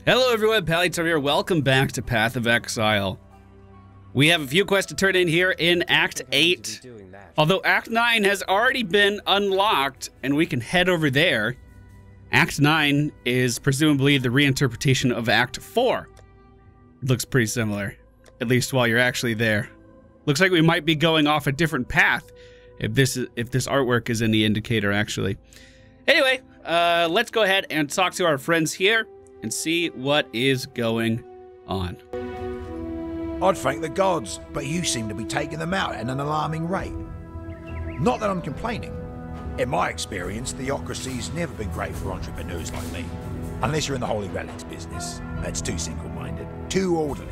Hello everyone, Pallytom here. Welcome back to Path of Exile. We have a few quests to turn in here in Act 8. Although Act 9 has already been unlocked and we can head over there, Act 9 is presumably the reinterpretation of Act 4. It looks pretty similar, at least while you're actually there. Looks like we might be going off a different path if this artwork is in the indicator, actually. Anyway, let's go ahead and talk to our friends here and see what is going on. I'd thank the gods, but you seem to be taking them out at an alarming rate. Not that I'm complaining. In my experience, theocracy's never been great for entrepreneurs like me. Unless you're in the Holy Relics business. That's too single-minded, too orderly.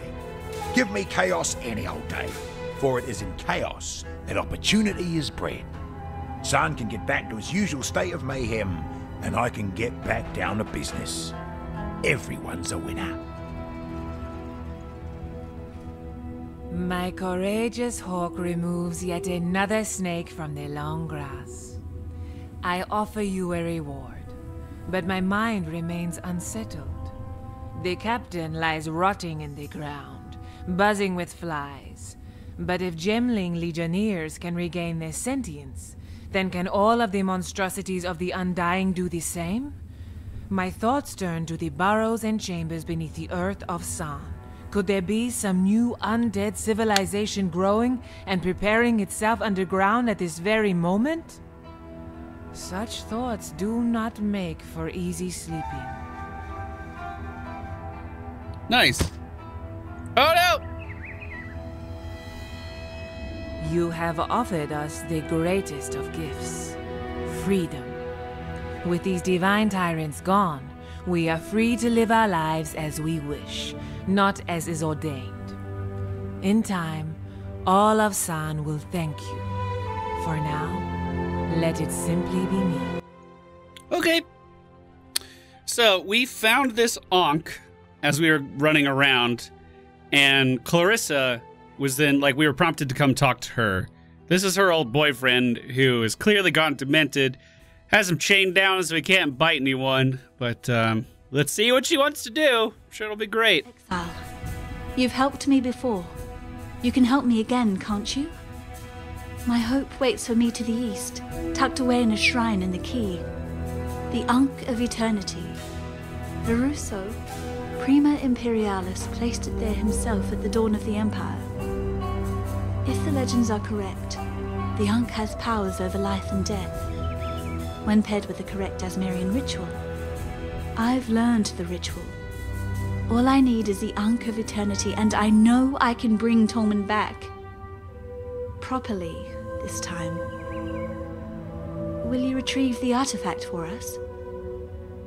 Give me chaos any old day, for it is in chaos that opportunity is bred. Sun can get back to his usual state of mayhem, and I can get back down to business. Everyone's a winner. My courageous hawk removes yet another snake from the long grass. I offer you a reward, but my mind remains unsettled. The captain lies rotting in the ground, buzzing with flies. But if Gemling legionnaires can regain their sentience, then can all of the monstrosities of the Undying do the same? My thoughts turn to the burrows and chambers beneath the earth of San. Could there be some new undead civilization growing and preparing itself underground at this very moment? Such thoughts do not make for easy sleeping. Nice. Oh no! You have offered us the greatest of gifts, freedom. With these divine tyrants gone, we are free to live our lives as we wish, not as is ordained. In time, all of San will thank you. For now, let it simply be me. Okay. So, we found this Ankh as we were running around, and Clarissa was then, like, we were prompted to come talk to her. This is her old boyfriend, who has clearly gone demented, has him chained down so he can't bite anyone, but let's see what she wants to do. I'm sure it'll be great. Exile, you've helped me before. You can help me again, can't you? My hope waits for me to the east, tucked away in a shrine in the Quay. The Ankh of Eternity. Veruso, Prima Imperialis, placed it there himself at the dawn of the Empire. If the legends are correct, the Ankh has powers over life and death. When paired with the correct Asmerian ritual, I've learned the ritual. All I need is the Ankh of Eternity, and I know I can bring Tolman back. Properly, this time. Will you retrieve the artifact for us?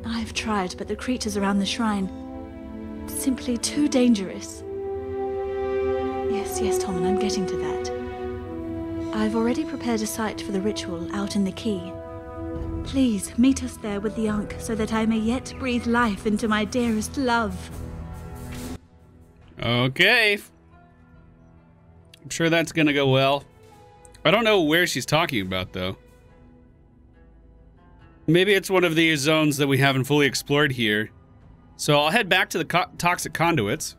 I've tried, but the creatures around the shrine, simply too dangerous. Yes, Tolman, I'm getting to that. I've already prepared a site for the ritual out in the Quay. Please, meet us there with the Ankh so that I may yet breathe life into my dearest love. Okay. I'm sure that's gonna go well. I don't know where she's talking about, though. Maybe it's one of these zones that we haven't fully explored here. So I'll head back to the toxic conduits.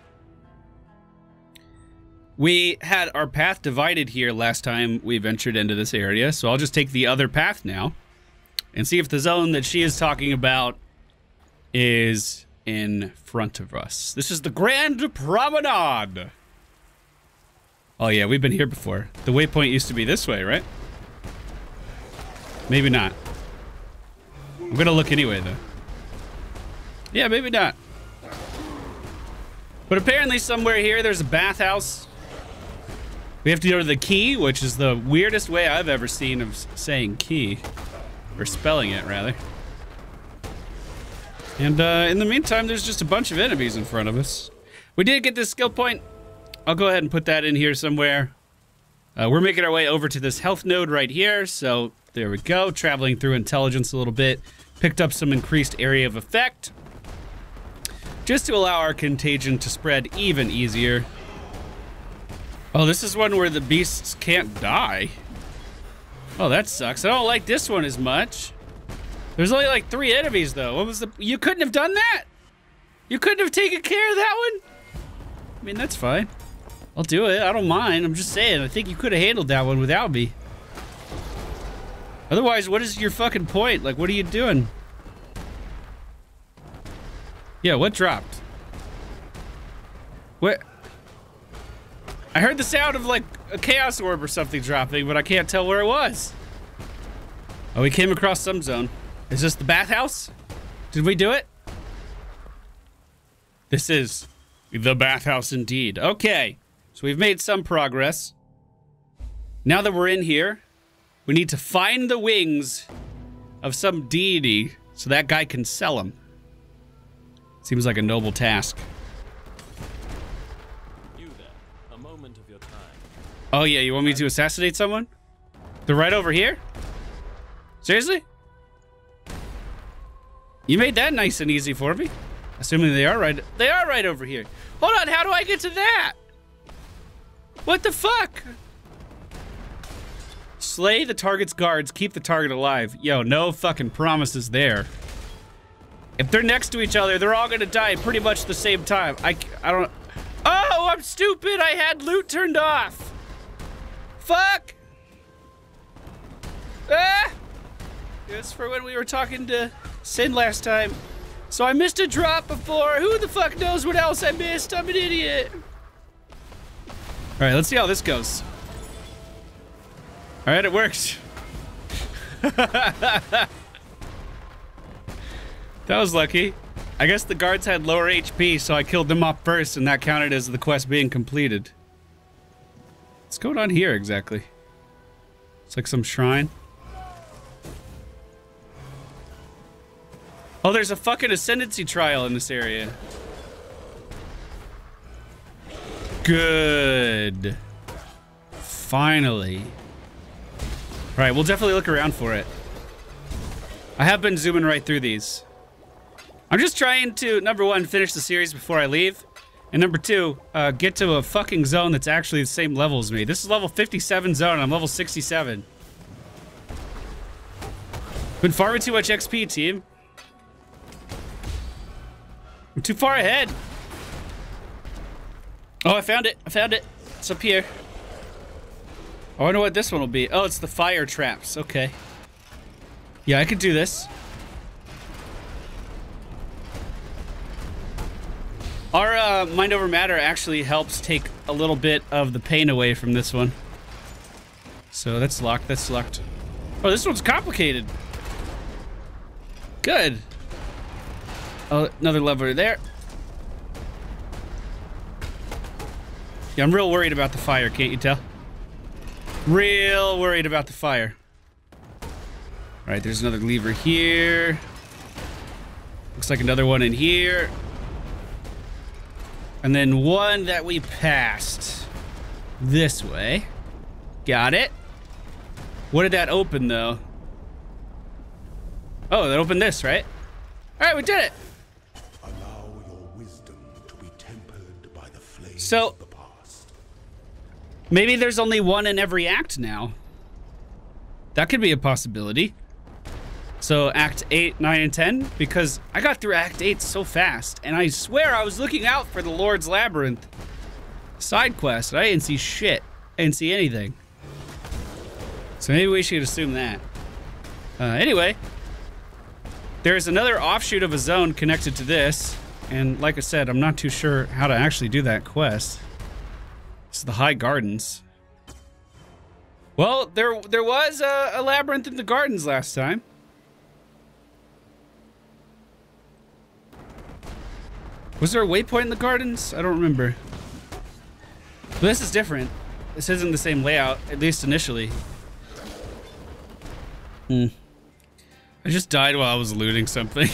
We had our path divided here last time we ventured into this area, so I'll just take the other path now and see if the zone that she is talking about is in front of us. This is the Grand Promenade. Oh yeah, we've been here before. The waypoint used to be this way, right? Maybe not. I'm gonna look anyway, though. Yeah, maybe not. But apparently somewhere here there's a bathhouse. We have to go to the Quay, which is the weirdest way I've ever seen of saying Quay. Or spelling it, rather. And in the meantime, there's just a bunch of enemies in front of us. We did get this skill point. I'll go ahead and put that in here somewhere. We're making our way over to this health node right here. So there we go, traveling through intelligence a little bit. Picked up some increased area of effect, just to allow our contagion to spread even easier. Oh, this is one where the beasts can't die. Oh, that sucks. I don't like this one as much. There's only like 3 enemies though. What was the... You couldn't have done that? You couldn't have taken care of that one? I mean, that's fine. I'll do it. I don't mind. I'm just saying. I think you could have handled that one without me. Otherwise, what is your fucking point? Like, what are you doing? Yeah, what dropped? What? I heard the sound of, like, a chaos orb or something dropping, but I can't tell where it was. Oh, we came across some zone. Is this the bathhouse? Did we do it? This is the bathhouse indeed. Okay, so we've made some progress. Now that we're in here, we need to find the wings of some deity so that guy can sell them. Seems like a noble task. You there, a moment of your time. Oh yeah, you want me to assassinate someone? They're right over here? Seriously? You made that nice and easy for me. Assuming they are right over here. Hold on, how do I get to that? What the fuck? Slay the target's guards, keep the target alive. Yo, no fucking promises there. If they're next to each other, they're all gonna die pretty much the same time. I don't... Oh, I'm stupid! I had loot turned off! Fuck! Ah! It's for when we were talking to Sin last time. So I missed a drop before. Who the fuck knows what else I missed? I'm an idiot. Alright, let's see how this goes. Alright, it works. That was lucky. I guess the guards had lower HP, so I killed them off first, and that counted as the quest being completed. What's going on here exactly? It's like some shrine. Oh, there's a fucking ascendancy trial in this area. Good. Finally. All right, we'll definitely look around for it. I have been zooming right through these. I'm just trying to, number one, finish the series before I leave. And number two, get to a fucking zone that's actually the same level as me. This is level 57 zone, and I'm level 67. Been farming too much XP, team. I'm too far ahead. Oh, I found it. I found it. It's up here. I wonder what this one will be. Oh, it's the fire traps. Okay. Yeah, I could do this. Our Mind Over Matter actually helps take a little bit of the pain away from this one. So that's locked. That's locked. Oh, this one's complicated. Good. Oh, another lever there. Yeah, I'm real worried about the fire, can't you tell? Real worried about the fire. Alright, there's another lever here. Looks like another one in here. And then one that we passed. This way. Got it. What did that open, though? Oh, that opened this, right? Alright, we did it! Allow your wisdom to be tempered by the flames So, of the past. maybe there's only one in every act now. That could be a possibility. So Act 8, 9, and 10, because I got through Act 8 so fast, and I swear I was looking out for the Lord's Labyrinth side quest, and I didn't see shit. I didn't see anything. So maybe we should assume that. Anyway, there's another offshoot of a zone connected to this, and like I said, I'm not too sure how to actually do that quest. It's the High Gardens. Well, there was a labyrinth in the gardens last time. Was there a waypoint in the gardens? I don't remember. But this is different. This isn't the same layout, at least initially. I just died while I was looting something.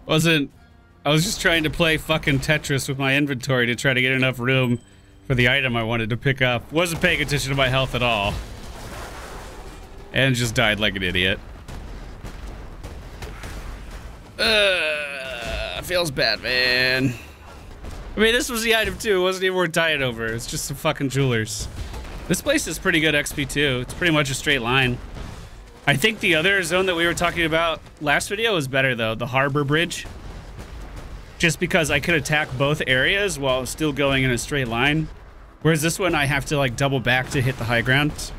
I was just trying to play fucking Tetris with my inventory to try to get enough room for the item I wanted to pick up. Wasn't paying attention to my health at all. And just died like an idiot. Feels bad, man. I mean, this was the item too. It wasn't even worth dying over. It's just some fucking jewelers. This place is pretty good XP too. It's pretty much a straight line. I think the other zone that we were talking about last video was better though. The Harbor Bridge. just because I could attack both areas while still going in a straight line. Whereas this one, I have to like double back to hit the high ground.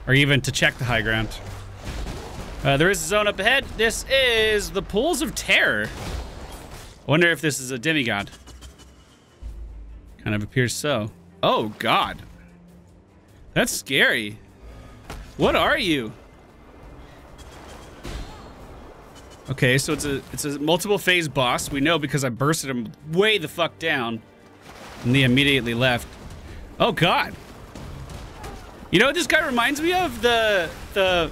Or even to check the high ground. There is a zone up ahead. This is the Pools of Terror. I wonder if this is a demigod. Kind of appears so. Oh, God. That's scary. What are you? Okay, so it's a multiple phase boss. We know because I bursted him way the fuck down. And he immediately left. Oh, God. You know what this guy reminds me of? The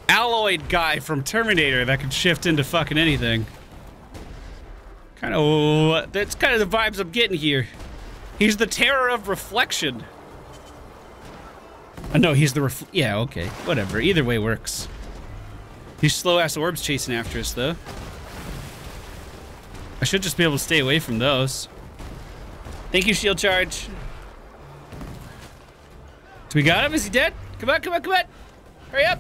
alloyed guy from Terminator that can shift into fucking anything. That's kind of the vibes I'm getting here. He's the terror of reflection. No, he's the yeah, okay, whatever. Either way works. These slow-ass orbs chasing after us, though. I should just be able to stay away from those. Thank you, shield charge. Do we got him? Is he dead? Come on, come on, come on. Hurry up.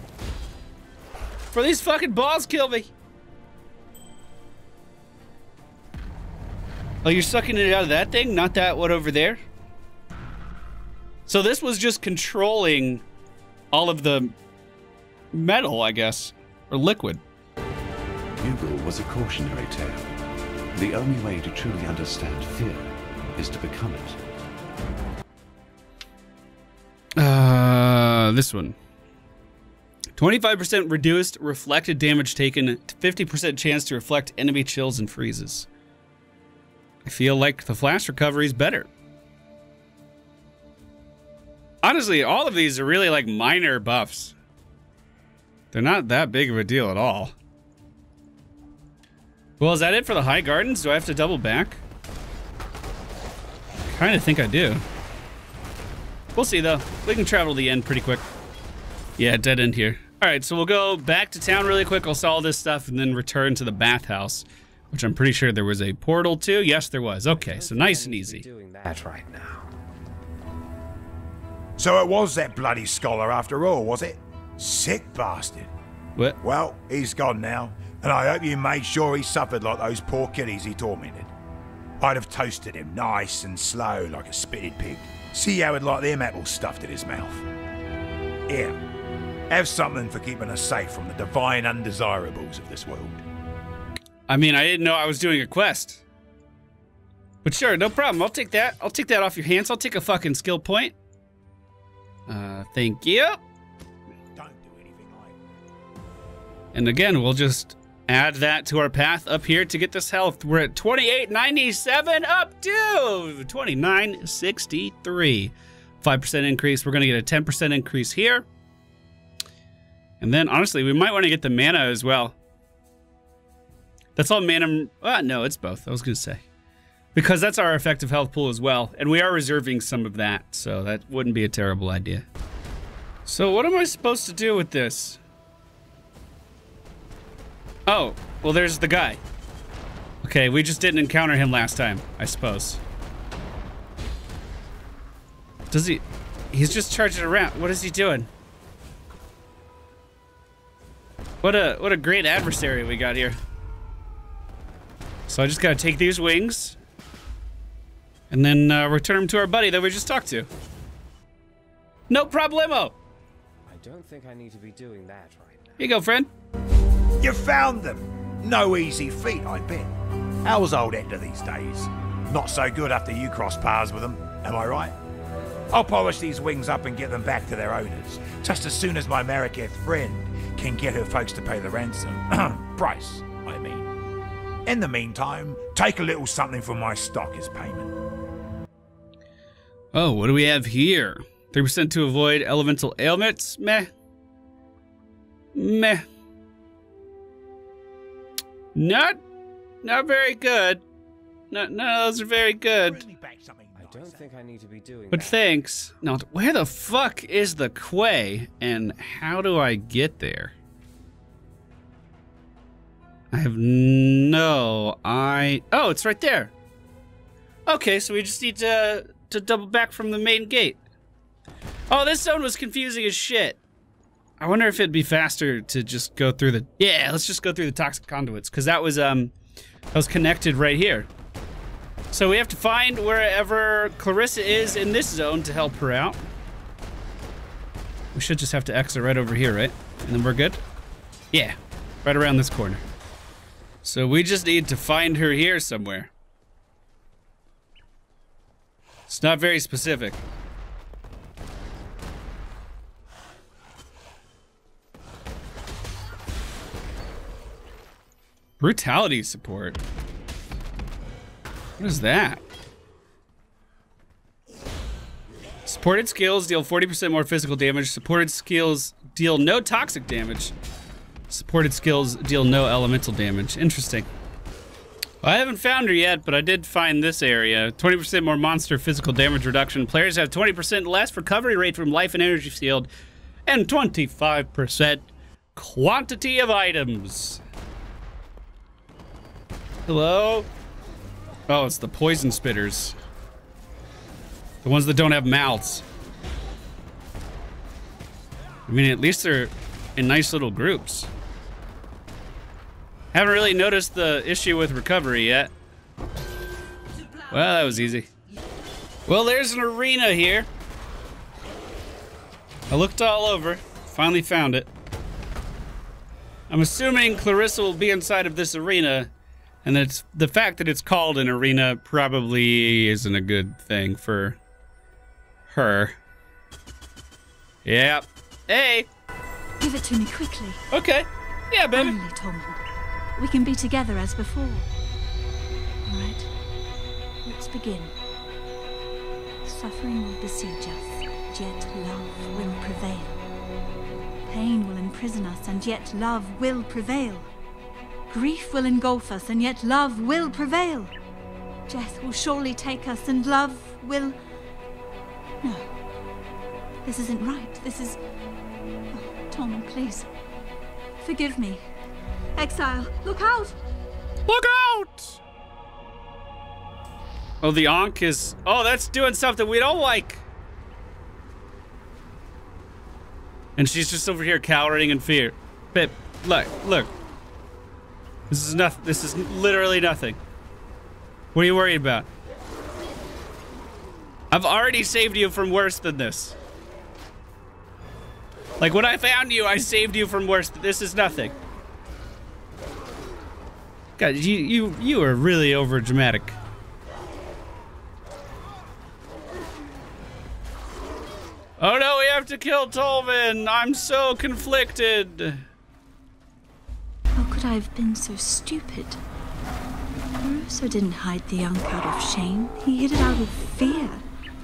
Before these fucking balls kill me. Oh, you're sucking it out of that thing? Not that one over there? So this was just controlling all of the metal, I guess. Or liquid. Bugle was a cautionary tale. The only way to truly understand fear is to become it. This one. 25% reduced reflected damage taken, 50% chance to reflect enemy chills and freezes. I feel like the flash recovery is better. Honestly, all of these are really like minor buffs. They're not that big of a deal at all. Well, is that it for the High Gardens? Do I have to double back? Kind of think I do. We'll see though. We can travel to the end pretty quick. Yeah, dead end here. All right, so we'll go back to town really quick. I'll sell all this stuff and then return to the bathhouse, which I'm pretty sure there was a portal to. Yes, there was. Okay, so nice and easy. Doing that right now. So it was that bloody scholar after all, was it? Sick bastard. What? Well, he's gone now, and I hope you made sure he suffered like those poor kiddies he tormented. I'd have toasted him nice and slow like a spitted pig. See how he'd like them apples stuffed in his mouth. Here, have something for keeping us safe from the divine undesirables of this world. I mean, I didn't know I was doing a quest. But sure, no problem. I'll take that. I'll take that off your hands. I'll take a fucking skill point. Thank you. Don't do anything like that. And again, we'll just add that to our path up here to get this health. We're at 2897 up to 2963. 5% increase. We're going to get a 10% increase here. And then, honestly, we might want to get the mana as well. That's all mana. No, it's both. I was going to say. Because that's our effective health pool as well. And we are reserving some of that. So that wouldn't be a terrible idea. So what am I supposed to do with this? Oh, well, there's the guy. Okay, we just didn't encounter him last time, I suppose. Does he? He's just charging around. What is he doing? What a great adversary we got here. So I just gotta take these wings and then return them to our buddy that we just talked to. No problemo. I don't think I need to be doing that right now. Here you go, friend. You found them. No easy feat, I bet. How's old Hector these days? Not so good after you cross paths with them, am I right? I'll polish these wings up and get them back to their owners, just as soon as my Mariketh friend can get her folks to pay the ransom. Price, I mean. In the meantime, take a little something from my stock as payment. Oh, what do we have here? 3% to avoid elemental ailments? Meh. Meh. Not very good. None of those are very good. I don't think I need to be doing But that. thanks. Now, where the fuck is the Quay, and how do I get there? I have no Oh, it's right there. Okay, so we just need to double back from the main gate. Oh, this zone was confusing as shit. I wonder if it'd be faster to just go through the... Yeah, let's just go through the toxic conduits, because that was that was connected right here. So we have to find wherever Clarissa is in this zone to help her out. We should just have to exit right over here, right? And then we're good? Yeah, right around this corner. So we just need to find her here somewhere. It's not very specific. Brutality support. What is that? Supported skills deal 40% more physical damage. Supported skills deal no toxic damage. Supported skills deal no elemental damage. Interesting. Well, I haven't found her yet, but I did find this area. 20% more monster physical damage reduction. Players have 20% less recovery rate from life and energy field, and 25% quantity of items. Hello? Oh, it's the poison spitters. The ones that don't have mouths. I mean, at least they're in nice little groups. Haven't really noticed the issue with recovery yet. Well, that was easy. Well, there's an arena here. I looked all over, finally found it. I'm assuming Clarissa will be inside of this arena, and it's the fact that it's called an arena probably isn't a good thing for her. Yep. Hey. Give it to me quickly. Okay. Yeah, baby. Finally, Tolman. We can be together as before. All right. Let's begin. Suffering will besiege us, yet love will prevail. Pain will imprison us, and yet love will prevail. Grief will engulf us, and yet love will prevail. Death will surely take us, and love will... No. This isn't right. This is... Oh, Tolman, please. Forgive me. Exile, look out! Look out! Oh, the Ankh is... Oh, that's doing something we don't like. And she's just over here cowering in fear. Babe, look. This is nothing. This is literally nothing. What are you worried about? I've already saved you from worse than this. Like, when I found you, I saved you from worse. This is nothing. God, you are really over dramatic. Oh no, we have to kill Tolman. I'm so conflicted. How could I have been so stupid? Caruso didn't hide the Ankh out of shame. He hid it out of fear.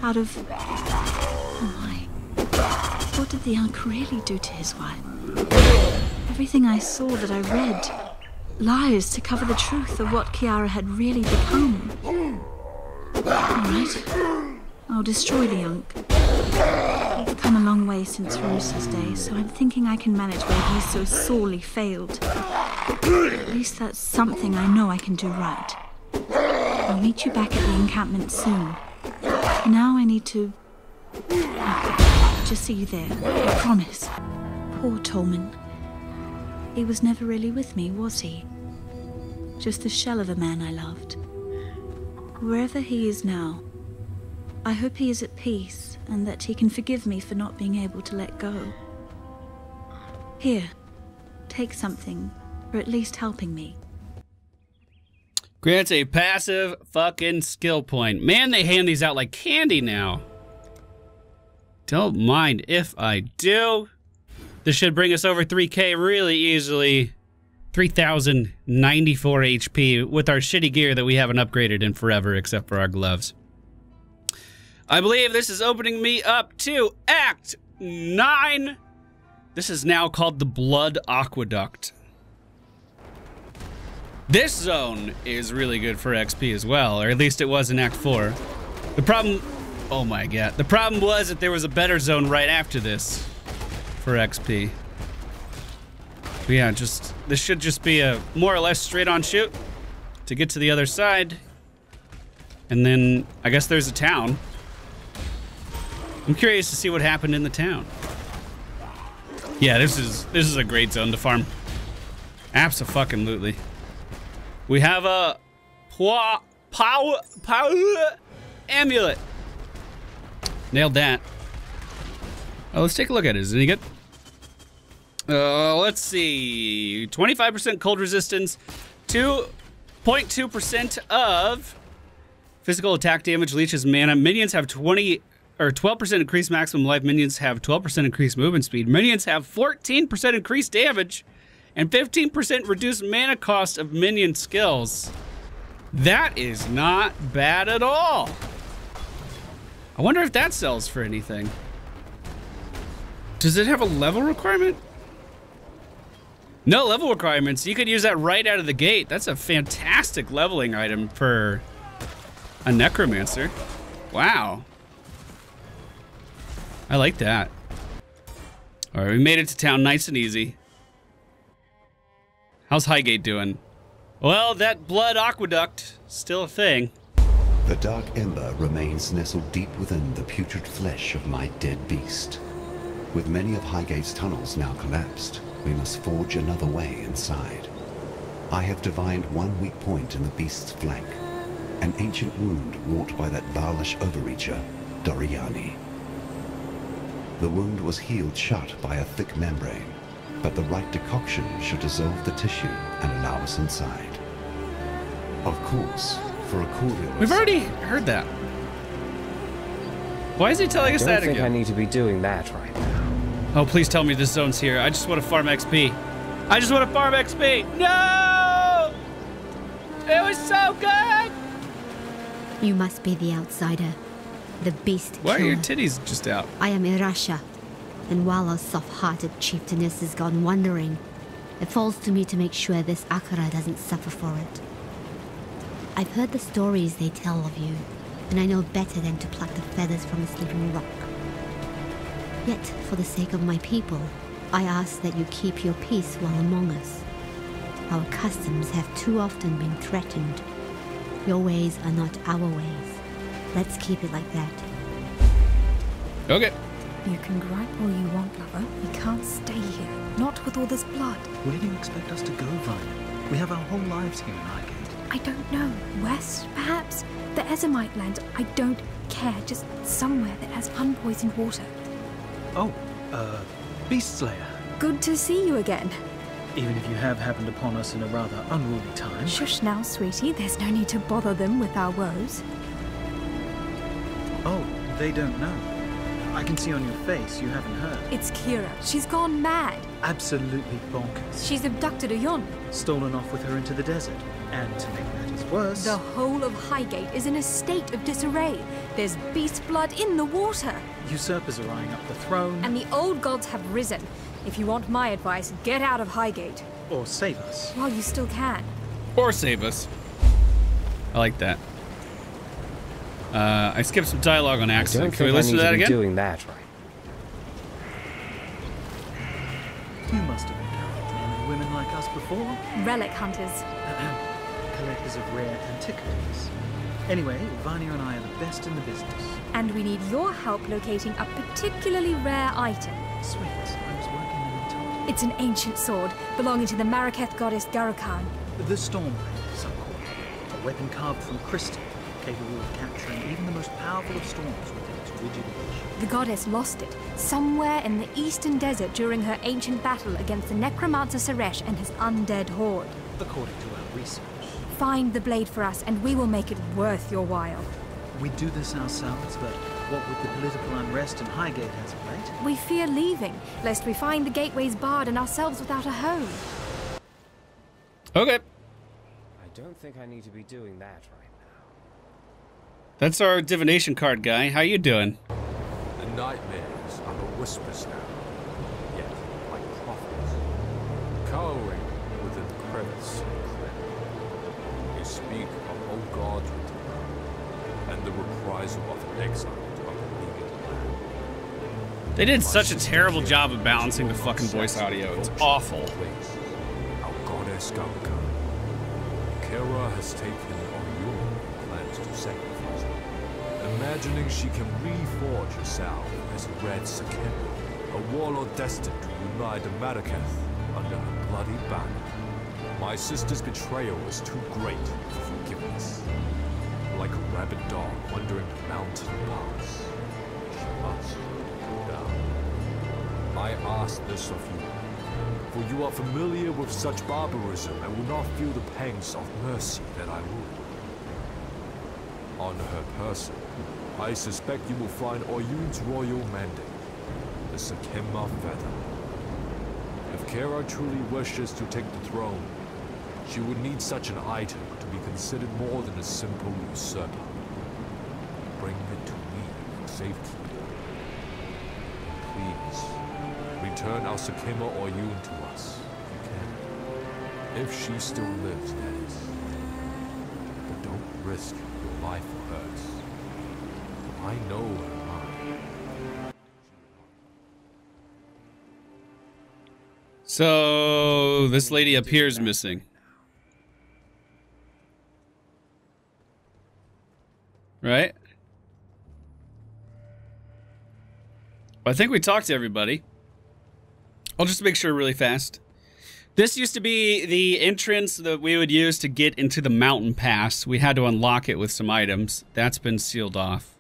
Out of... Oh my. What did the Ankh really do to his wife? Everything I saw that I read... lies to cover the truth of what Kiara had really become. All right. I'll destroy the Ankh. We've come a long way since Rosa's day, so I'm thinking I can manage where he's so sorely failed. At least that's something I know I can do right. I'll meet you back at the encampment soon. Now I need to... just see you there, I promise. Poor Tolman. He was never really with me, was he? Just the shell of a man I loved. Wherever he is now, I hope he is at peace and that he can forgive me for not being able to let go. Here, take something, or at least helping me. Grants a passive fucking skill point. Man, they hand these out like candy now. Don't mind if I do. This should bring us over 3K really easily. 3,094 HP with our shitty gear that we haven't upgraded in forever except for our gloves. I believe this is opening me up to Act 9. This is now called the Blood Aqueduct. This zone is really good for XP as well, or at least it was in Act 4. The problem... Oh my god. The problem was that there was a better zone right after this for XP. But yeah, this should just be a more or less straight on shoot to get to the other side. And then I guess there's a town. I'm curious to see what happened in the town. Yeah, this is a great zone to farm. Abso-fucking-lutely. We have a power amulet. Nailed that. Oh, let's take a look at it. Is it any good? Let's see. 25% cold resistance, 2.2% of physical attack damage, leeches mana. Minions have 12% increased maximum life. Minions have 12% increased movement speed. Minions have 14% increased damage and 15% reduced mana cost of minion skills. That is not bad at all. I wonder if that sells for anything. Does it have a level requirement? No level requirements. You could use that right out of the gate. That's a fantastic leveling item for a necromancer. Wow. I like that. All right, we made it to town nice and easy. How's Highgate doing? Well, that blood aqueduct, still a thing. The dark ember remains nestled deep within the putrid flesh of my dead beast. With many of Highgate's tunnels now collapsed, we must forge another way inside. I have divined one weak point in the beast's flank, an ancient wound wrought by that Baalish overreacher, Doriani. The wound was healed shut by a thick membrane, but the right decoction should dissolve the tissue and allow us inside. Of course, for a cordial... We've already heard that. Why is he telling us that again? I don't think I need to be doing that right now. Oh, please tell me this zone's here. I just want to farm XP. I just want to farm XP. No! It was so good! You must be the outsider. The beast Why killer. are your titties just out? I am Irasha, and while our soft-hearted chieftainess has gone wandering, it falls to me to make sure this Akara doesn't suffer for it. I've heard the stories they tell of you, and I know better than to pluck the feathers from a sleeping rock. Yet, for the sake of my people, I ask that you keep your peace while among us. Our customs have too often been threatened. Your ways are not our ways. Let's keep it like that. Okay. You can gripe all you want, lover. We can't stay here. Not with all this blood. Where do you expect us to go, Vine? We have our whole lives here in Highgate. I don't know. West, perhaps? The Ezomite lands. I don't care. Just somewhere that has unpoisoned water. Oh, Beast Slayer. Good to see you again. Even if you have happened upon us in a rather unruly time. Shush now, sweetie. There's no need to bother them with our woes. Oh, they don't know. I can see on your face you haven't heard. It's Kira. She's gone mad. Absolutely bonkers. She's abducted Ayon. Stolen off with her into the desert. And to make matters worse... The whole of Highgate is in a state of disarray. There's beast blood in the water. Usurpers are eyeing up the throne. And the old gods have risen. If you want my advice, get out of Highgate. Or save us. While you still can. Or save us. I like that. I skipped some dialogue on accident. Can we listen to that again? Doing that right. You must have encountered men and women like us before. Relic hunters. Collectors of rare antiquities. Anyway, Vanya and I are the best in the business. And we need your help locating a particularly rare item. Sweet. I was working on it. It's an ancient sword belonging to the Maraketh goddess Garukan. The Stormblade, some call it. A weapon carved from crystal, capable of capturing even the most powerful of storms within its rigid edge. The goddess lost it somewhere in the eastern desert during her ancient battle against the necromancer Suresh and his undead horde. According to our research. Find the blade for us and we will make it worth your while. We do this ourselves, but what with the political unrest in Highgate as of late? We fear leaving, lest we find the gateways barred and ourselves without a home. Okay. I don't think I need to be doing that right now. That's our divination card guy. How you doing? The nightmares are but whispers now, yet like prophets, cowering within the crevice of the cleft. They speak of old gods return, and the reprisal of an exile to a beleaguered land. They did such a terrible job of balancing the fucking voice audio. It's awful. Our goddess Garukan. Kira has taken on your plans to sacrifice her, imagining she can reforge herself as a red Sakemi, a warlord destined to unite the Maraketh under her bloody banner. My sister's betrayal is too great for forgiveness. Like a rabid dog wandering the mountain paths, she must go down. I ask this of you, for you are familiar with such barbarism and will not feel the pangs of mercy that I would. On her person, I suspect you will find Oyun's royal mandate, the Sakema feather. If Kara truly wishes to take the throne, she would need such an item to be considered more than a simple usurper. Bring it to me for safekeeping. Please, return our Sakema Oyun to us, if you can. If she still lives, that is. But don't risk your life for hers. I know her mind. So, this lady up here is missing. Right? I think we talked to everybody. I'll just make sure really fast. This used to be the entrance that we would use to get into the mountain pass. We had to unlock it with some items. That's been sealed off.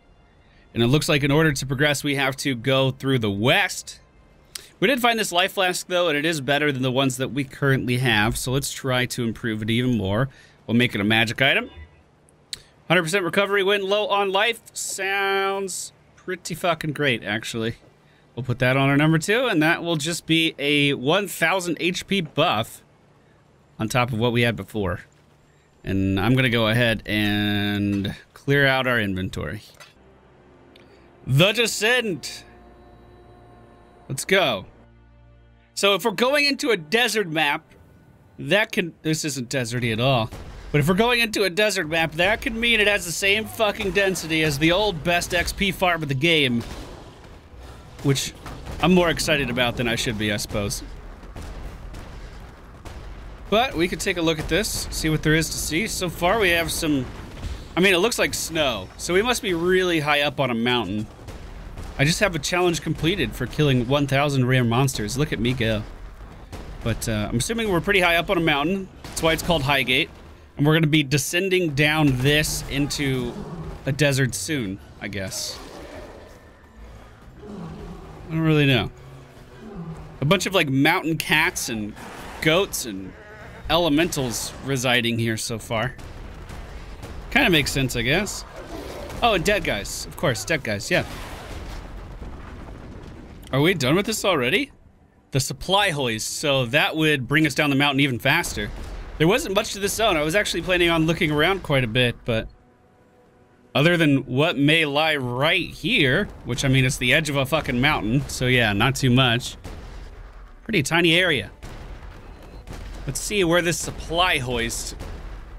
And it looks like in order to progress, we have to go through the west. We did find this life flask, though, and it is better than the ones that we currently have. So let's try to improve it even more. We'll make it a magic item. 100% recovery when low on life. Sounds pretty fucking great, actually. We'll put that on our number 2, and that will just be a 1000 HP buff on top of what we had before. And I'm going to go ahead and clear out our inventory. The Descent. Let's go. So if we're going into a desert map, that can... This isn't deserty at all. But if we're going into a desert map, that could mean it has the same fucking density as the old best XP farm of the game. Which I'm more excited about than I should be, I suppose. But we could take a look at this, see what there is to see. So far we have some... I mean, it looks like snow. So we must be really high up on a mountain. I just have a challenge completed for killing 1000 rare monsters. Look at me go. But I'm assuming we're pretty high up on a mountain. That's why it's called Highgate. And we're going to be descending down this into a desert soon, I guess. I don't really know. A bunch of like mountain cats and goats and elementals residing here so far. Kind of makes sense, I guess. Oh, and dead guys. Of course, dead guys, yeah. Are we done with this already? The supply hoist, so that would bring us down the mountain even faster. There wasn't much to this zone. I was actually planning on looking around quite a bit, but other than what may lie right here, which I mean, it's the edge of a fucking mountain, so yeah, not too much. Pretty tiny area. Let's see where this supply hoist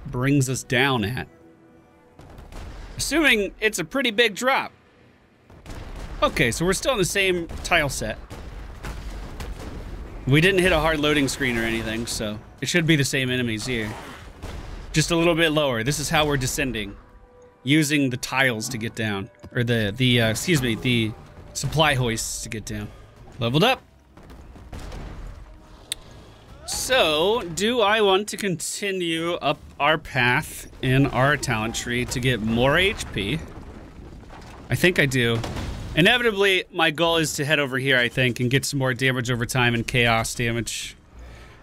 brings us down at. Assuming it's a pretty big drop. Okay, so we're still in the same tile set. We didn't hit a hard loading screen or anything, so it should be the same enemies here. Just a little bit lower. This is how we're descending. Using the tiles to get down. Or the supply hoists to get down. Leveled up. So, do I want to continue up our path in our talent tree to get more HP? I think I do. Inevitably, my goal is to head over here, I think, and get some more damage over time and chaos damage.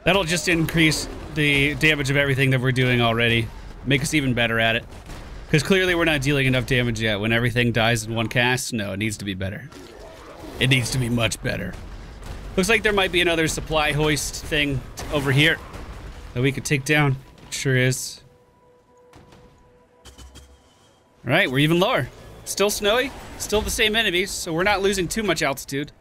That'll just increase the damage of everything that we're doing already. Make us even better at it. Because clearly we're not dealing enough damage yet. When everything dies in one cast, no, it needs to be better. It needs to be much better. Looks like there might be another supply hoist thing over here that we could take down. Sure is. Alright, we're even lower. Still snowy, still the same enemies, so we're not losing too much altitude.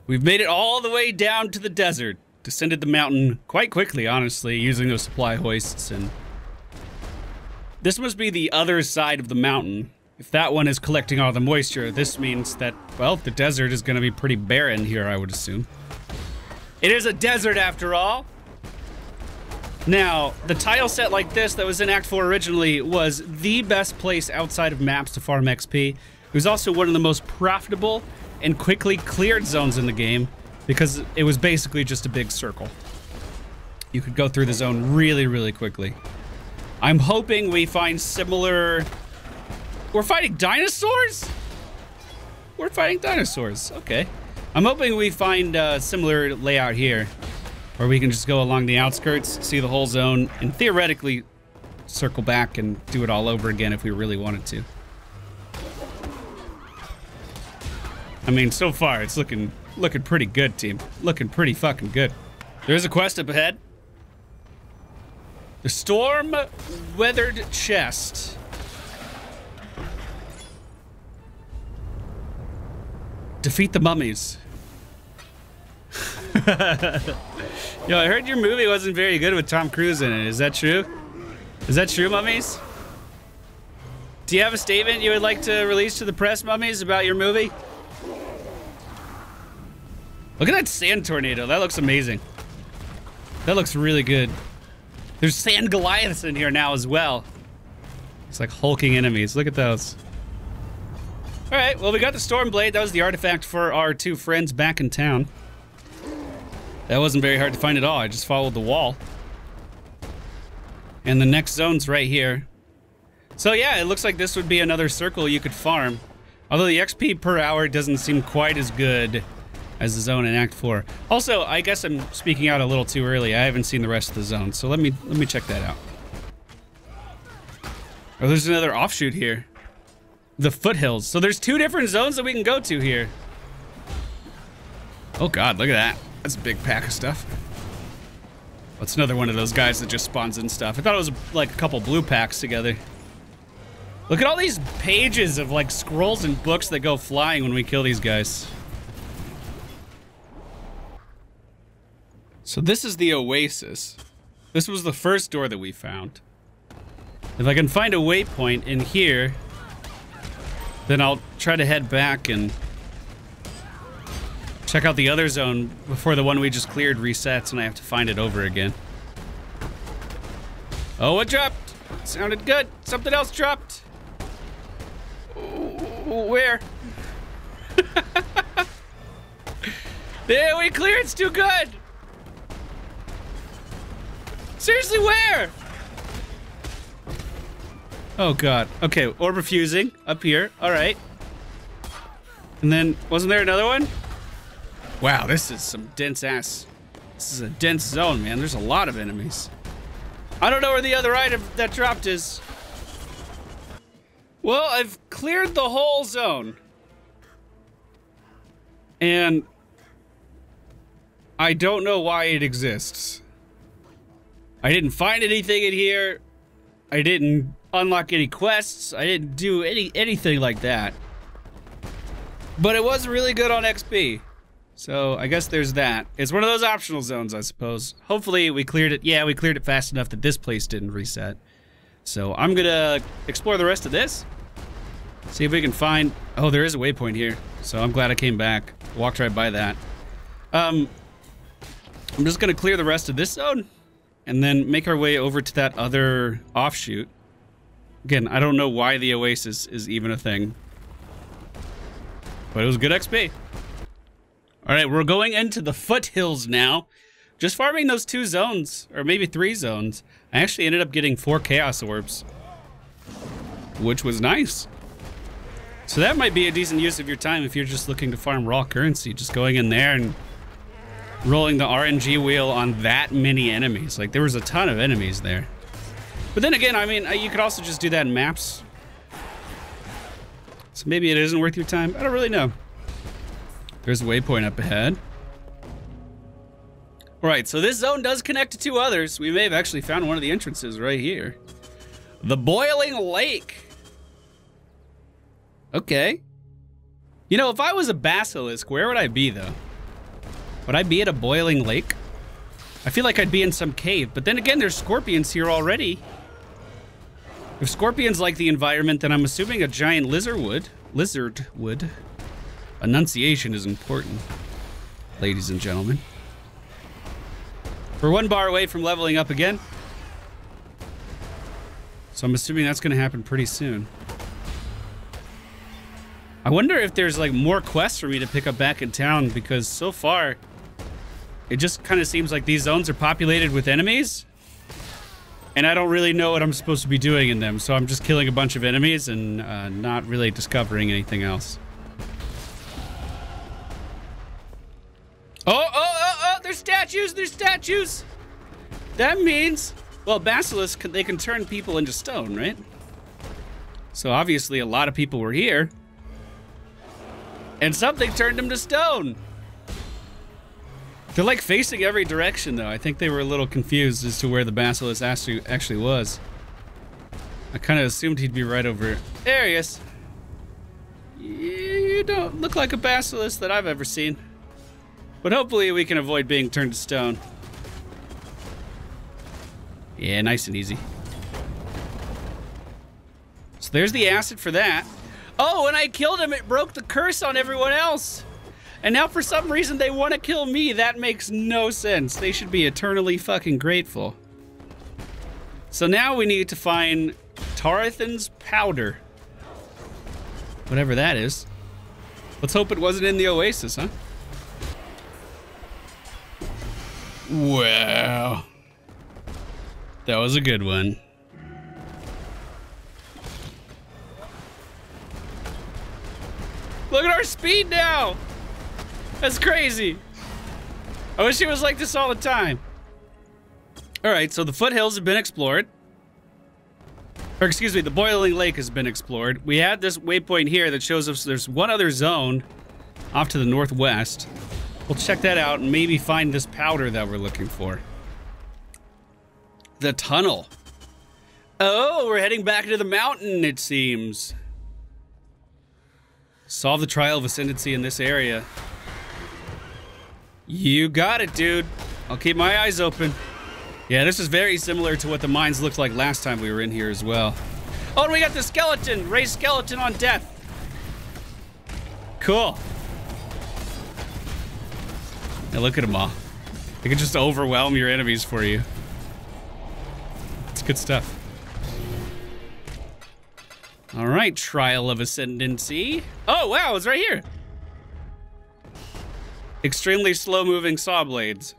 We've made it all the way down to the desert. Descended the mountain quite quickly, honestly, using those supply hoists. And this must be the other side of the mountain. If that one is collecting all the moisture, this means that, well, the desert is going to be pretty barren here, I would assume. It is a desert after all. Now, the tile set like this that was in Act 4 originally was the best place outside of maps to farm XP. It was also one of the most profitable and quickly cleared zones in the game because it was basically just a big circle. you could go through the zone really, really quickly. I'm hoping we find similar... We're fighting dinosaurs? We're fighting dinosaurs. Okay. I'm hoping we find a similar layout here, where we can just go along the outskirts, see the whole zone, and theoretically circle back and do it all over again if we really wanted to. I mean, so far it's looking pretty good, team. Looking pretty fucking good. There's a quest up ahead. The Storm Weathered Chest. Defeat the mummies. Yo, I heard your movie wasn't very good with Tom Cruise in it. Is that true? Is that true, mummies? Do you have a statement you would like to release to the press, mummies, about your movie? Look at that sand tornado. That looks amazing. That looks really good. There's sand Goliaths in here now as well. It's like hulking enemies. Look at those. All right, well, we got the Stormblade. That was the artifact for our two friends back in town. That wasn't very hard to find at all. I just followed the wall. And the next zone's right here. So yeah, it looks like this would be another circle you could farm. Although the XP per hour doesn't seem quite as good as the zone in Act 4. Also, I guess I'm speaking out a little too early. I haven't seen the rest of the zone, so let me check that out. Oh, there's another offshoot here. The foothills. So there's two different zones that we can go to here. Oh god, look at that. That's a big pack of stuff. That's another one of those guys that just spawns in stuff. I thought it was like a couple blue packs together. Look at all these pages of like scrolls and books that go flying when we kill these guys. So this is the Oasis. This was the first door that we found. If I can find a waypoint in here, then I'll try to head back and check out the other zone before the one we just cleared resets and I have to find it over again. Oh, it dropped. Sounded good. Something else dropped. Where? There, we cleared. It's too good. Seriously, where? Oh god. Okay, orb refusing up here. All right. And then wasn't there another one? Wow, this is some dense ass. This is a dense zone, man. There's a lot of enemies. I don't know where the other item that dropped is. Well, I've cleared the whole zone. And I don't know why it exists. I didn't find anything in here. I didn't unlock any quests. I didn't do anything like that. But it was really good on XP. So I guess there's that. It's one of those optional zones, I suppose. Hopefully we cleared it. Yeah, we cleared it fast enough that this place didn't reset. So I'm gonna explore the rest of this. See if we can find... Oh, there is a waypoint here. So I'm glad I came back. Walked right by that. I'm just gonna clear the rest of this zone and then make our way over to that other offshoot. Again, I don't know why the Oasis is even a thing. But it was good XP. Alright, we're going into the foothills now. Just farming those 2 zones, or maybe 3 zones. I actually ended up getting 4 Chaos Orbs, which was nice. So that might be a decent use of your time if you're just looking to farm raw currency. Just going in there and rolling the RNG wheel on that many enemies. Like, there was a ton of enemies there. But then again, I mean, you could also just do that in maps. So maybe it isn't worth your time. I don't really know. There's a waypoint up ahead. Alright, so this zone does connect to 2 others. We may have actually found one of the entrances right here. The Boiling Lake. Okay. You know, if I was a basilisk, where would I be, though? Would I be at a boiling lake? I feel like I'd be in some cave, but then again, there's scorpions here already. If scorpions like the environment, then I'm assuming a giant lizard would. Enunciation is important, ladies and gentlemen. We're 1 bar away from leveling up again. So I'm assuming that's gonna happen pretty soon. I wonder if there's like more quests for me to pick up back in town, because so far It just kind of seems like these zones are populated with enemies. And I don't really know what I'm supposed to be doing in them, so I'm just killing a bunch of enemies and not really discovering anything else. Oh, there's statues, there's statues! That means, well, basilisks, they can turn people into stone, right? So obviously a lot of people were here. And something turned them to stone. They're like facing every direction, though. I think they were a little confused as to where the basilisk actually was. I kind of assumed he'd be right over. There he is. You don't look like a basilisk that I've ever seen. But hopefully we can avoid being turned to stone. Yeah, nice and easy. So there's the acid for that. Oh, when I killed him, it broke the curse on everyone else. And now for some reason they want to kill me. That makes no sense. They should be eternally fucking grateful. So now we need to find Tarathan's powder. Whatever that is. Let's hope it wasn't in the Oasis, huh? Wow. That was a good one. Look at our speed now! That's crazy. I wish it was like this all the time. Alright, so the foothills have been explored. Or excuse me, the Boiling Lake has been explored. We had this waypoint here that shows us there's one other zone off to the northwest. We'll check that out and maybe find this powder that we're looking for. The tunnel. Oh, we're heading back into the mountain, it seems. Solve the trial of ascendancy in this area. You got it, dude. I'll keep my eyes open. Yeah, this is very similar to what the mines looked like last time we were in here as well. Oh, and we got the skeleton. Raise skeleton on death. Cool. Now look at them all. They can just overwhelm your enemies for you. It's good stuff. All right, trial of ascendancy. Oh, wow, it's right here. Extremely slow-moving saw blades.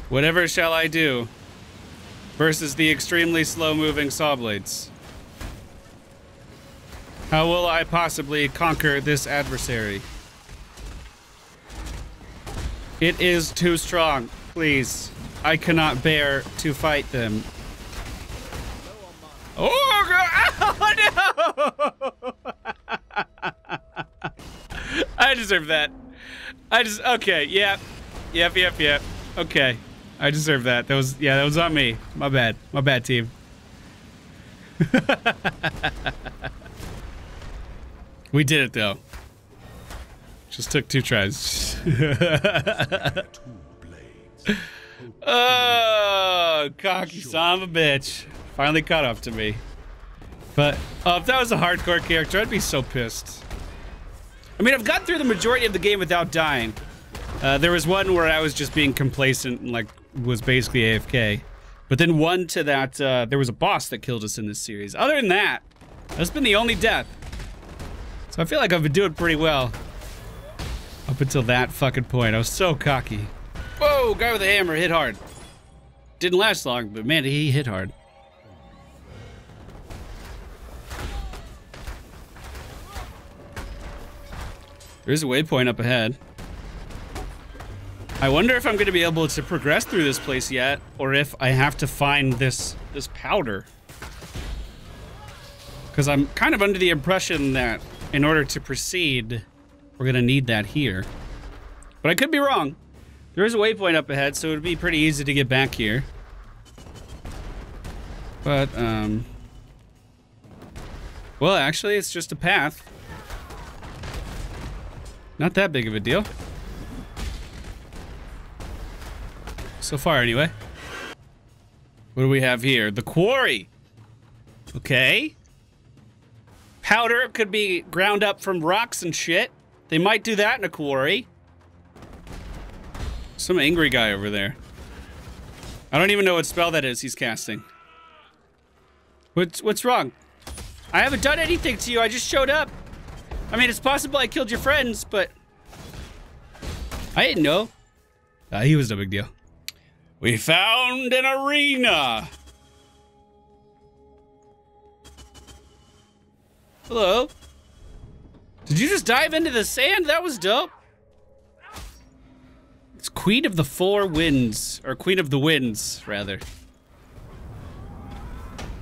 Whatever shall I do versus the extremely slow-moving saw blades? How will I possibly conquer this adversary? It is too strong. Please, I cannot bear to fight them. Oh, God. Oh, no! I deserve that. Okay, yeah. Yep. Okay. I deserve that. That was on me. My bad. My bad, team. We did it, though. Just took 2 tries. Oh, cocky son of a bitch. Finally caught up to me. But if that was a hardcore character, I'd be so pissed. I mean, I've got through the majority of the game without dying. There was one where I was just being complacent and, like, was basically AFK. But then one to that, there was a boss that killed us in this series. Other than that, that's been the only death. So I feel like I've been doing pretty well. Up until that fucking point. I was so cocky. Whoa, guy with a hammer hit hard. Didn't last long, but man, he hit hard. There's a waypoint up ahead. I wonder if I'm going to be able to progress through this place yet, or if I have to find this powder. Because I'm kind of under the impression that in order to proceed, we're going to need that here. But I could be wrong. There is a waypoint up ahead, so it would be pretty easy to get back here. But, well, actually, it's just a path. Not that big of a deal. So far, anyway. What do we have here? The quarry. Okay. Powder could be ground up from rocks and shit. They might do that in a quarry. Some angry guy over there. I don't even know what spell that is he's casting. What's wrong? I haven't done anything to you. I just showed up. I mean, it's possible I killed your friends, but... I didn't know. He was no big deal. We found an arena. Hello. Did you just dive into the sand? That was dope. It's Queen of the Four Winds, or Queen of the Winds, rather.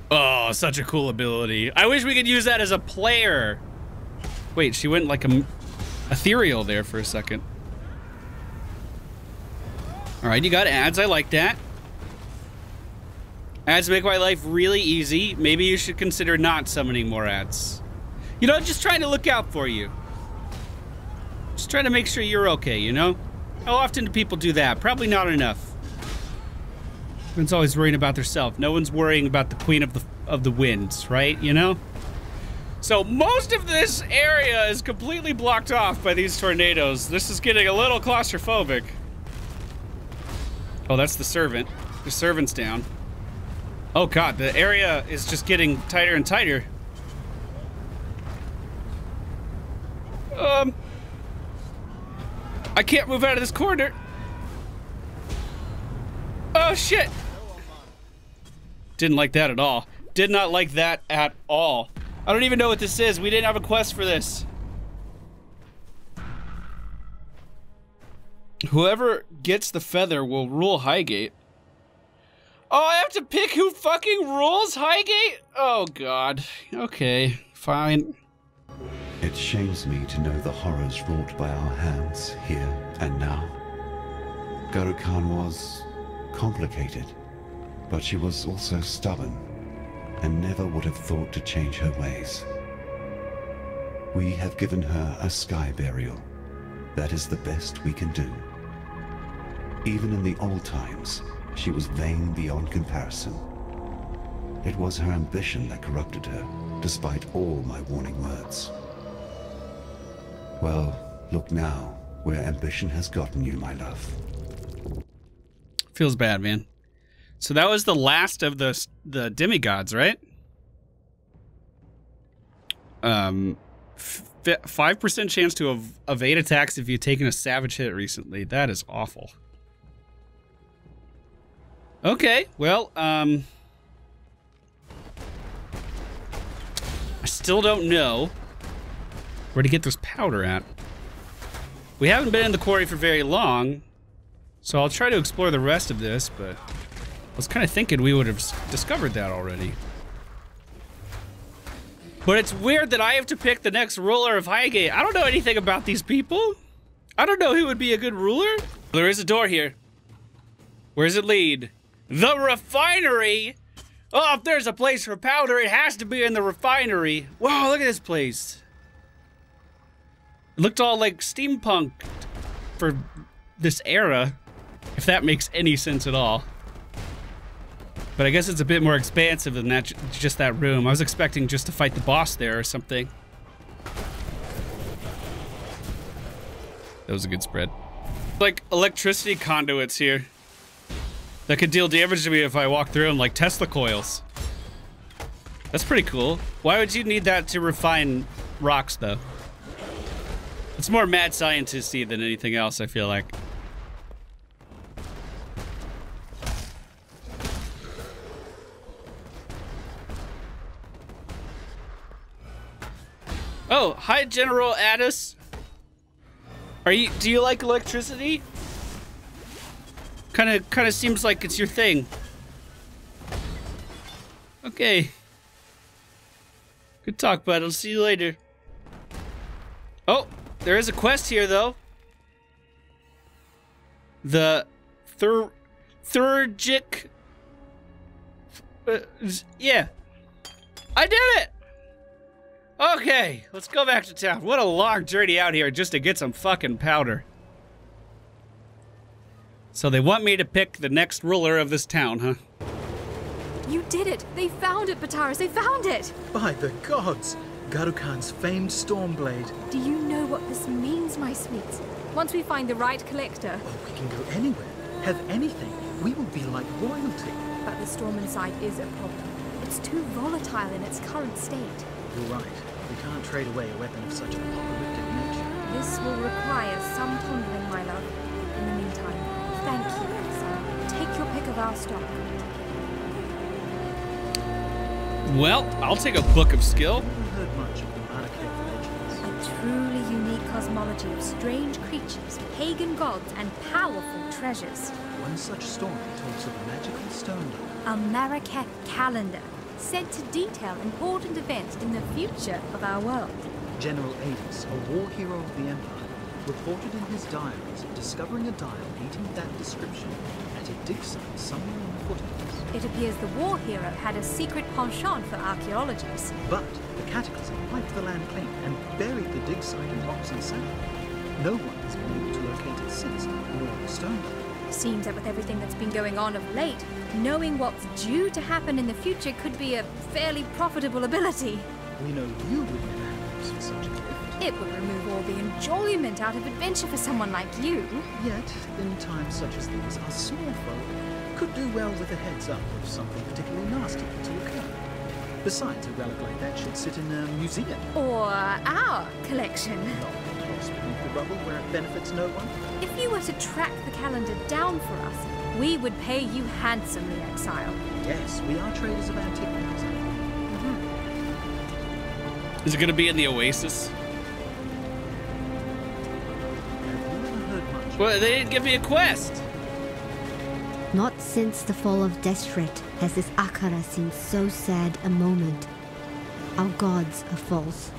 Oh, such a cool ability. I wish we could use that as a player. Wait, she went like a ethereal there for a second. All right, you got ads. I like that. Ads make my life really easy. Maybe you should consider not summoning more ads. You know, just trying to look out for you. Just trying to make sure you're okay, you know? How often do people do that? Probably not enough. Everyone's always worrying about themselves. No one's worrying about the Queen of the Winds, right? You know? So most of this area is completely blocked off by these tornadoes. This is getting a little claustrophobic. Oh, that's the servant. The servant's down. Oh god, the area is just getting tighter and tighter. I can't move out of this corner. Oh shit. Didn't like that at all. Did not like that at all. I don't even know what this is. We didn't have a quest for this. Whoever gets the feather will rule Highgate. Oh, I have to pick who fucking rules Highgate? Oh god. Okay, fine. It shames me to know the horrors wrought by our hands here and now. Garo-Khan was complicated, but she was also stubborn and never would have thought to change her ways. We have given her a sky burial. That is the best we can do. Even in the old times, she was vain beyond comparison. It was her ambition that corrupted her, despite all my warning words. Well, look now, where ambition has gotten you, my love. Feels bad, man. So that was the last of the demigods, right? 5% chance to evade attacks if you've taken a savage hit recently. That is awful. Okay, well, I still don't know where to get this powder at. We haven't been in the quarry for very long, so I'll try to explore the rest of this, but I was kind of thinking we would have discovered that already. But it's weird that I have to pick the next ruler of Highgate. I don't know anything about these people. I don't know who would be a good ruler. There is a door here. Where does it lead? The Refinery? Oh, if there's a place for powder, it has to be in the Refinery. Wow, look at this place. It looked all like steampunk for this era, if that makes any sense at all. But I guess it's a bit more expansive than that, just that room. I was expecting just to fight the boss there or something. That was a good spread. Like electricity conduits here that could deal damage to me if I walk through them, like Tesla coils. That's pretty cool. Why would you need that to refine rocks, though? It's more mad scientist-y than anything else, I feel like. Oh, hi, General Addis. Do you like electricity? Kind of seems like it's your thing. Okay. Good talk, bud. I'll see you later. Oh, there is a quest here, though. The Thurgic. Yeah. I did it! Okay, let's go back to town. What a long journey out here just to get some fucking powder. So they want me to pick the next ruler of this town, huh? You did it! They found it, Bataris! They found it! By the gods! Garo-Khan's famed Stormblade. Do you know what this means, my sweets? Once we find the right collector... Oh, we can go anywhere. Have anything. We will be like royalty. But the storm inside is a problem. It's too volatile in its current state. You're right. We can't trade away a weapon of such an apocalyptic nature. This will require some pondering, my love. in the meantime. Thank you, Exile. Take your pick of our stock. Well, I'll take a book of skill. I've never heard much of the Marrakech legends. A truly unique cosmology of strange creatures, pagan gods, and powerful treasures. One such story talks of a magical stone. A Marrakech calendar, said to detail important events in the future of our world. General Adis, a war hero of the Empire, reported in his diaries discovering a dial meeting that description at a dig site somewhere in the foothills. It appears the war hero had a secret penchant for archaeologies. But the cataclysm wiped the land clean and buried the dig site in rocks and sand. No one has been able to locate it since, nor the stone. Seems that with everything that's been going on of late, knowing what's due to happen in the future could be a fairly profitable ability. We know you would never have use for such a gift. It would remove all the enjoyment out of adventure for someone like you. Yet, in times such as these, our small folk could do well with a heads up if something particularly nasty were to occur. Besides, a relic like that should sit in a museum. Or our collection. Not lost beneath the rubble where it benefits no one. If you were to track the calendar down for us, we would pay you handsomely, Exile. Yes, we are traders of antiquities. Is it going to be in the Oasis? Well, they didn't give me a quest. Not since the fall of Destret has this Akara seen so sad a moment. Our gods are false.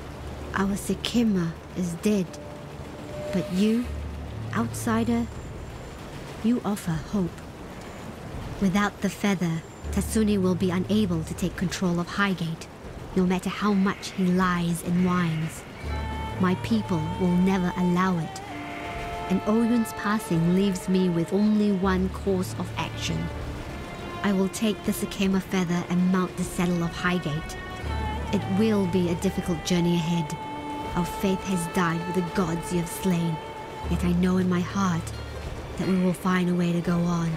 Our Sekima is dead. But you, outsider, you offer hope. Without the feather, Tasuni will be unable to take control of Highgate, no matter how much he lies and whines. My people will never allow it. And Oyun's passing leaves me with only one course of action. I will take the Sekima feather and mount the saddle of Highgate. It will be a difficult journey ahead. Our faith has died with the gods you have slain, yet I know in my heart that we will find a way to go on.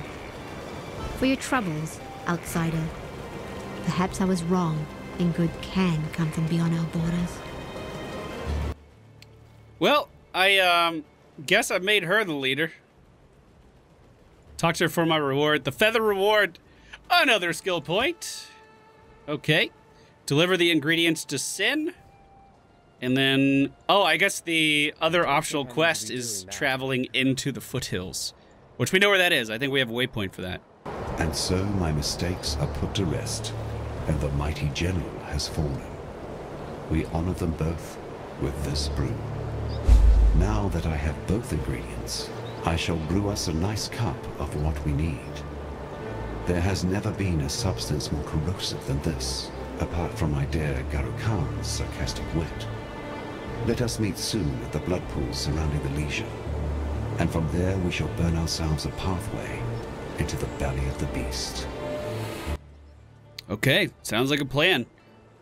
For your troubles, outsider, perhaps I was wrong, and good can come from beyond our borders. Well, I guess I made her the leader. Talk to her for my reward. The feather reward, another skill point. Okay. Deliver the ingredients to Sin. And then, oh, I guess the other optional quest is traveling into the foothills, which we know where that is. I think we have a waypoint for that. And so my mistakes are put to rest, and the mighty general has fallen. We honor them both with this brew. Now that I have both ingredients, I shall brew us a nice cup of what we need. There has never been a substance more corrosive than this, apart from my dear Garukan's sarcastic wit. Let us meet soon at the blood pools surrounding the leisure, and from there we shall burn ourselves a pathway into the belly of the beast. Okay, sounds like a plan.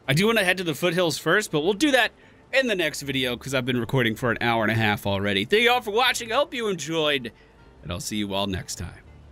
I do want to head to the foothills first, but we'll do that in the next video because I've been recording for an hour and a half already. Thank you all for watching. I hope you enjoyed, and I'll see you all next time.